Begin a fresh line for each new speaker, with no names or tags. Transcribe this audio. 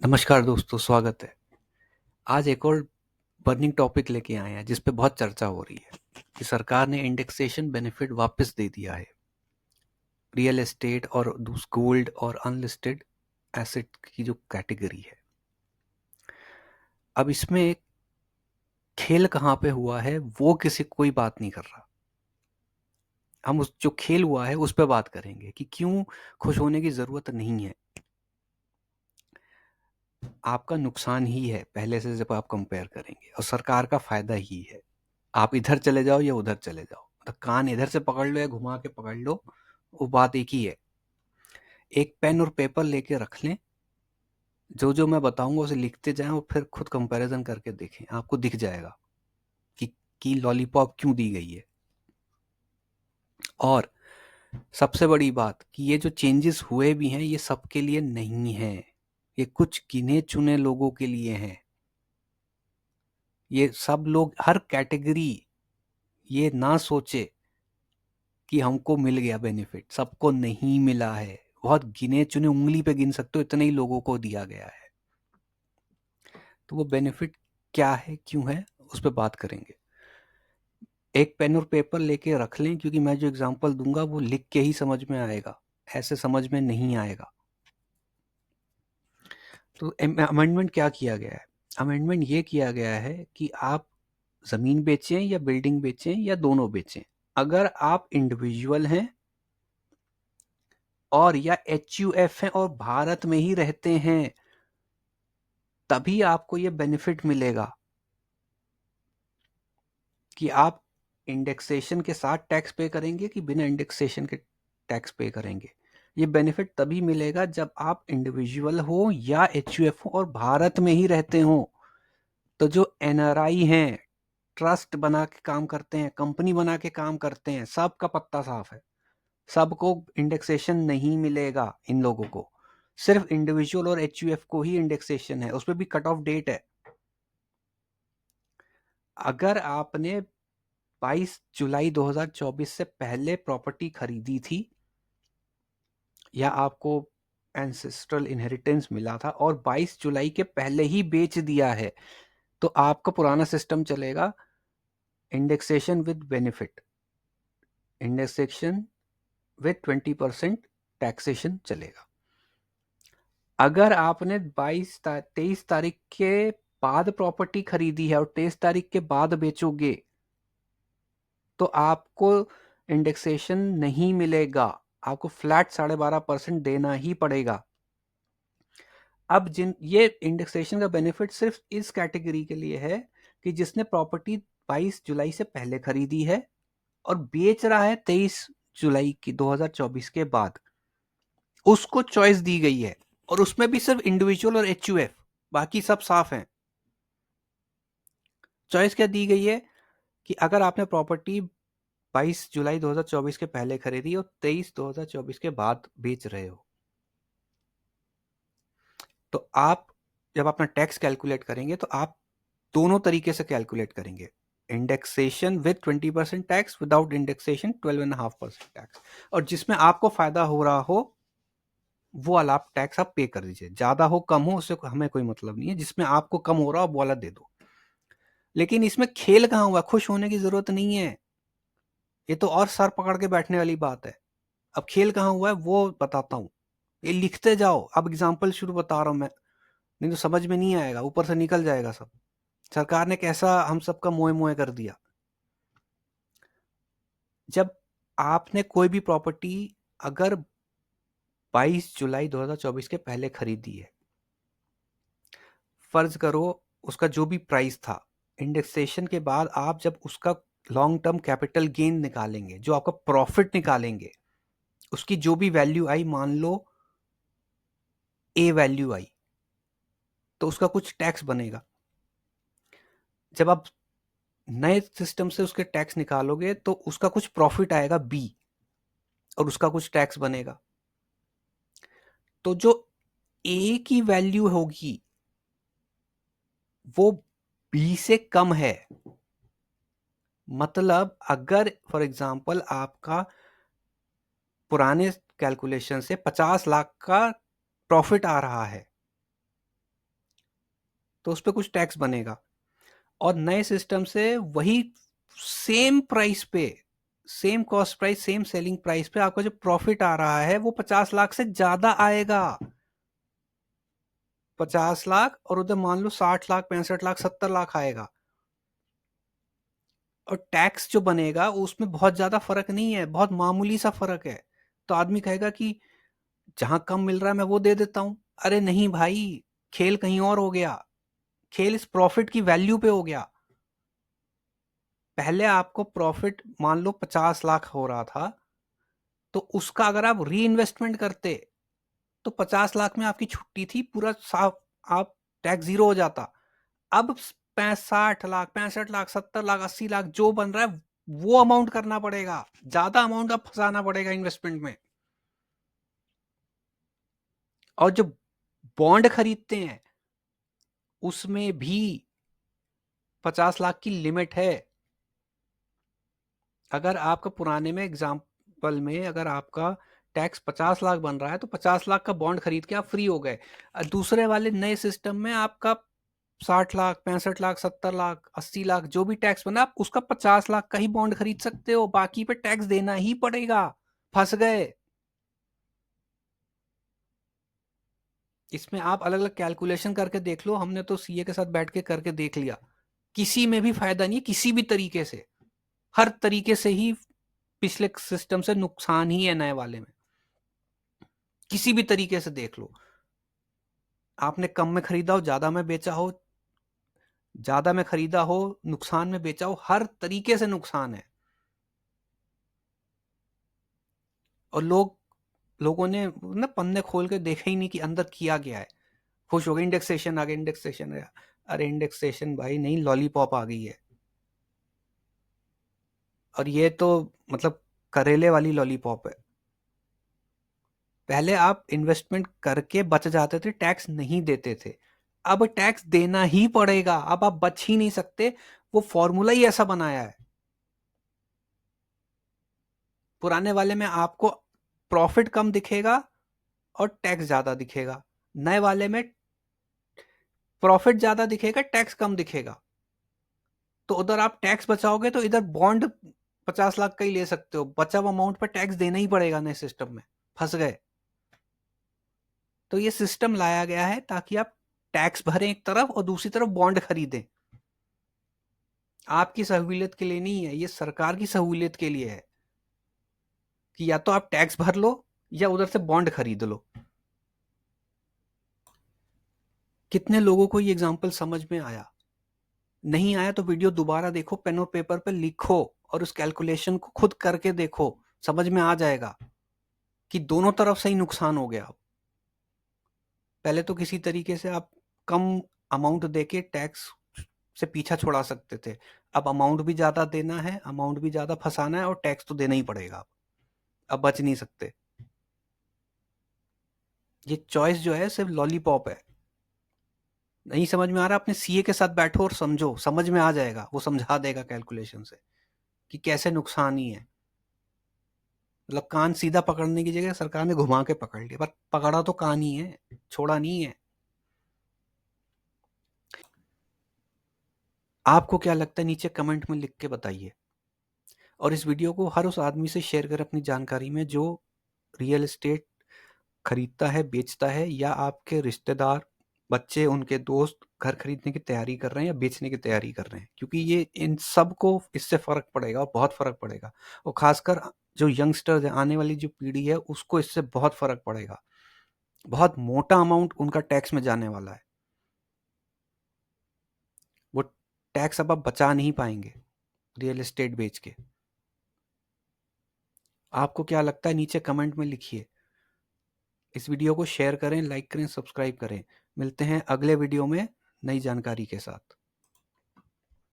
नमस्कार दोस्तों, स्वागत है। आज एक और बर्निंग टॉपिक लेके आए हैं जिस पे बहुत चर्चा हो रही है कि सरकार ने इंडेक्सेशन बेनिफिट वापस दे दिया है रियल एस्टेट और गोल्ड और अनलिस्टेड एसेट की जो कैटेगरी है। अब इसमें खेल कहाँ पे हुआ है वो किसी कोई बात नहीं कर रहा। हम उस जो खेल हुआ है उस पे बात करेंगे कि क्यों खुश होने की ज़रूरत नहीं है। आपका नुकसान ही है पहले से जब आप कंपेयर करेंगे, और सरकार का फायदा ही है। आप इधर चले जाओ या उधर चले जाओ, मतलब कान इधर से पकड़ लो या घुमा के पकड़ लो, वो बात एक ही है। एक पेन और पेपर लेके रख लें, जो जो मैं बताऊंगा उसे लिखते जाएं और फिर खुद कंपैरिजन करके देखें, आपको दिख जाएगा कि लॉलीपॉप क्यों दी गई है। और सबसे बड़ी बात कि ये जो चेंजेस हुए भी हैं ये सबके लिए नहीं है, ये कुछ गिने चुने लोगों के लिए हैं। ये सब लोग, हर कैटेगरी ये ना सोचे कि हमको मिल गया बेनिफिट, सबको नहीं मिला है। बहुत गिने चुने, उंगली पे गिन सकते हो इतने ही लोगों को दिया गया है। तो वो बेनिफिट क्या है, क्यों है, उस पर बात करेंगे। एक पेन और पेपर लेके रख लें, क्योंकि मैं जो एग्जांपल दूंगा वो लिख के ही समझ में आएगा, ऐसे समझ में नहीं आएगा। तो अमेंडमेंट क्या किया गया है? अमेंडमेंट ये किया गया है कि आप ज़मीन बेचें या बिल्डिंग बेचें या दोनों बेचें, अगर आप इंडिविजुअल हैं और या एचयूएफ हैं और भारत में ही रहते हैं, तभी आपको ये बेनिफिट मिलेगा कि आप इंडेक्सेशन के साथ टैक्स पे करेंगे कि बिना इंडेक्सेशन के टैक्स पे करेंगे। ये बेनिफिट तभी मिलेगा जब आप इंडिविजुअल हो या एचयूएफ हो और भारत में ही रहते हो। तो जो एनआरआई हैं, ट्रस्ट बना के काम करते हैं, कंपनी बना के काम करते हैं, सबका पत्ता साफ है। सबको इंडेक्सेशन नहीं मिलेगा। इन लोगों को सिर्फ इंडिविजुअल और एचयूएफ को ही इंडेक्सेशन है, उसपे भी कट ऑफ डेट है। अगर आपने 22 जुलाई 2024 से पहले प्रॉपर्टी खरीदी थी या आपको एंसेस्ट्रल इनहेरिटेंस मिला था और 22 जुलाई के पहले ही बेच दिया है, तो आपका पुराना सिस्टम चलेगा, indexation with benefit, indexation with 20% taxation चलेगा। अगर आपने 23 तारीख के बाद प्रॉपर्टी खरीदी है और 23 तारीख के बाद बेचोगे तो आपको इंडेक्सेशन नहीं मिलेगा, आपको फ्लैट 12.5% देना ही पड़ेगा। अब ये इंडेक्सेशन का बेनिफिट सिर्फ इस कैटेगरी के लिए है कि जिसने प्रॉपर्टी 22 जुलाई से पहले खरीदी है और बेच रहा है 23 जुलाई की 2024 के बाद, उसको चॉइस दी गई है। और उसमें भी सिर्फ इंडिविजुअल और एचयूएफ, बाकी सब साफ हैं। चॉइस क्या दी गई है कि अगर आपने प्रॉपर्टी 22 जुलाई 2024 के पहले खरीदी और 23 2024 के बाद बेच रहे हो, तो आप जब अपना टैक्स कैलकुलेट करेंगे तो आप दोनों तरीके से कैलकुलेट करेंगे। Indexation with 20% tax, without indexation 12.5% tax. और जिसमें आपको फायदा हो रहा हो वो वाला आप टैक्स आप पे कर दीजिए, ज्यादा हो कम हो उससे हमें कोई मतलब नहीं है। जिसमें आपको कम हो रहा हो वो वाला दे दो। लेकिन इसमें खेल कहाँ हुआ? खुश होने की जरूरत नहीं है, ये तो और सर पकड़ के बैठने वाली बात है। अब खेल कहाँ हुआ है वो बताता हूँ, ये लिखते जाओ। अब एग्जाम्पल शुरू बता रहा हूँ मैं, नहीं तो समझ में नहीं आएगा, ऊपर से निकल जाएगा सब। सरकार ने कैसा हम सबका मोए मोए कर दिया। जब आपने कोई भी प्रॉपर्टी अगर 22 जुलाई 2024 के पहले खरीदी है, फर्ज करो उसका जो भी प्राइस था, इंडेक्सेशन के बाद आप जब उसका लॉन्ग टर्म कैपिटल गेन निकालेंगे, जो आपका प्रॉफिट निकालेंगे, उसकी जो भी वैल्यू आई, मान लो ए वैल्यू आई, तो उसका कुछ टैक्स बनेगा। जब आप नए सिस्टम से उसके टैक्स निकालोगे तो उसका कुछ प्रॉफिट आएगा बी, और उसका कुछ टैक्स बनेगा। तो जो ए की वैल्यू होगी वो बी से कम है। मतलब अगर फॉर एग्जांपल आपका पुराने कैलकुलेशन से 50 लाख का प्रॉफिट आ रहा है, तो उस पे कुछ टैक्स बनेगा। और नए सिस्टम से वही सेम प्राइस पे, same cost price, same selling price पे आपका जो प्रॉफिट आ रहा है वो 50 लाख से ज्यादा आएगा। 50 लाख और उधर मान लो 60 लाख, 65 लाख, 70 लाख आएगा। और टैक्स जो बनेगा उसमें बहुत ज्यादा फर्क नहीं है, बहुत मामूली सा फर्क है। तो आदमी कहेगा कि जहां कम मिल रहा है मैं वो दे देता हूं। अरे नहीं भाई, खेल कहीं और हो गया। खेल इस प्रॉफिट की वैल्यू पे हो गया। पहले आपको प्रॉफिट मान लो 50 लाख हो रहा था, तो उसका अगर आप री इन्वेस्टमेंट करते तो 50 लाख में आपकी छुट्टी थी, पूरा साफ, आप टैक्स जीरो हो जाता। अब 60 लाख, 65 लाख, 70 लाख, 80 लाख जो बन रहा है वो अमाउंट करना पड़ेगा, ज्यादा अमाउंट अब फंसाना पड़ेगा इन्वेस्टमेंट में। और जो बॉन्ड खरीदते हैं उसमें भी 50 लाख की लिमिट है। अगर आपका पुराने में एग्जाम्पल में अगर आपका टैक्स 50 लाख बन रहा है तो 50 लाख का बॉन्ड खरीद के आप फ्री हो गए। दूसरे वाले नए सिस्टम में आपका 60 लाख, 65 लाख, 70 लाख, 80 लाख जो भी टैक्स बना, आप उसका 50 लाख का ही बॉन्ड खरीद सकते हो, बाकी पे टैक्स देना ही पड़ेगा। फंस गए। इसमें आप अलग अलग कैलकुलेशन करके देख लो, हमने तो सीए के साथ बैठ के करके देख लिया, किसी में भी फायदा नहीं है किसी भी तरीके से। हर तरीके से ही पिछले सिस्टम से नुकसान ही है नए वाले में, किसी भी तरीके से देख लो। आपने कम में खरीदा हो, ज्यादा में बेचा हो, ज्यादा में खरीदा हो, नुकसान में बेचा हो, हर तरीके से नुकसान है। और लोगों ने ना पन्ने खोल के देखा ही नहीं कि अंदर किया गया है। खुश हो गए इंडेक्सेशन आ गया, इंडेक्सेशन आ गया। अरे इंडेक्सेशन भाई नहीं, लॉलीपॉप आ गई है। और ये तो मतलब करेले वाली लॉलीपॉप है। पहले आप इन्वेस्टमेंट करके बच जाते थे, टैक्स नहीं देते थे। अब टैक्स देना ही पड़ेगा, अब आप बच ही नहीं सकते। वो फॉर्मूला ही ऐसा बनाया है। पुराने वाले में आपको प्रॉफिट कम दिखेगा और टैक्स ज्यादा दिखेगा। नए वाले में प्रॉफिट ज्यादा दिखेगा, टैक्स कम दिखेगा। तो उधर आप टैक्स बचाओगे तो इधर बॉन्ड 50 लाख का ही ले सकते हो, बचा हुआ अमाउंट पर टैक्स देना ही पड़ेगा नए सिस्टम में। फंस गए। तो ये सिस्टम लाया गया है ताकि आप टैक्स भरें एक तरफ और दूसरी तरफ बॉन्ड खरीदें। आपकी सहूलियत के लिए नहीं है, ये सरकार की सहूलियत के लिए है कि या तो आप टैक्स भर लो या उधर से बॉन्ड खरीद लो। कितने लोगों को ये एग्जांपल समझ में आया? नहीं आया तो वीडियो दोबारा देखो, पेन और पेपर पे लिखो और उस कैलकुलेशन को खुद करके देखो, समझ में आ जाएगा कि दोनों तरफ से ही नुकसान हो गया। पहले तो किसी तरीके से आप कम अमाउंट देके टैक्स से पीछा छुड़ा सकते थे। अब अमाउंट भी ज्यादा देना है, अमाउंट भी ज्यादा फंसाना है और टैक्स तो देना ही पड़ेगा। अब बच नहीं सकते। ये चॉइस जो है सिर्फ लॉलीपॉप है। नहीं समझ में आ रहा, अपने सीए के साथ बैठो और समझो, समझ में आ जाएगा, वो समझा देगा कैलकुलेशन से कि कैसे नुकसान ही है। मतलब कान सीधा पकड़ने की जगह सरकार ने घुमा के पकड़ लिया, पर पकड़ा तो कान ही है, छोड़ा नहीं है। आपको क्या लगता है नीचे कमेंट में लिख के बताइए। और इस वीडियो को हर उस आदमी से शेयर करें अपनी जानकारी में जो रियल एस्टेट खरीदता है, बेचता है, या आपके रिश्तेदार, बच्चे, उनके दोस्त घर खरीदने की तैयारी कर रहे हैं या बेचने की तैयारी कर रहे हैं, क्योंकि ये इन सब को इससे फर्क पड़ेगा और बहुत फर्क पड़ेगा। और खासकर जो यंगस्टर्स है, आने वाली जो पीढ़ी है, उसको इससे बहुत फर्क पड़ेगा। बहुत मोटा अमाउंट उनका टैक्स में जाने वाला है। वो टैक्स अब आप बचा नहीं पाएंगे रियल एस्टेट बेच के। आपको क्या लगता है नीचे कमेंट में लिखिए। इस वीडियो को शेयर करें, लाइक करें, सब्सक्राइब करें। मिलते हैं अगले वीडियो में नई जानकारी के साथ।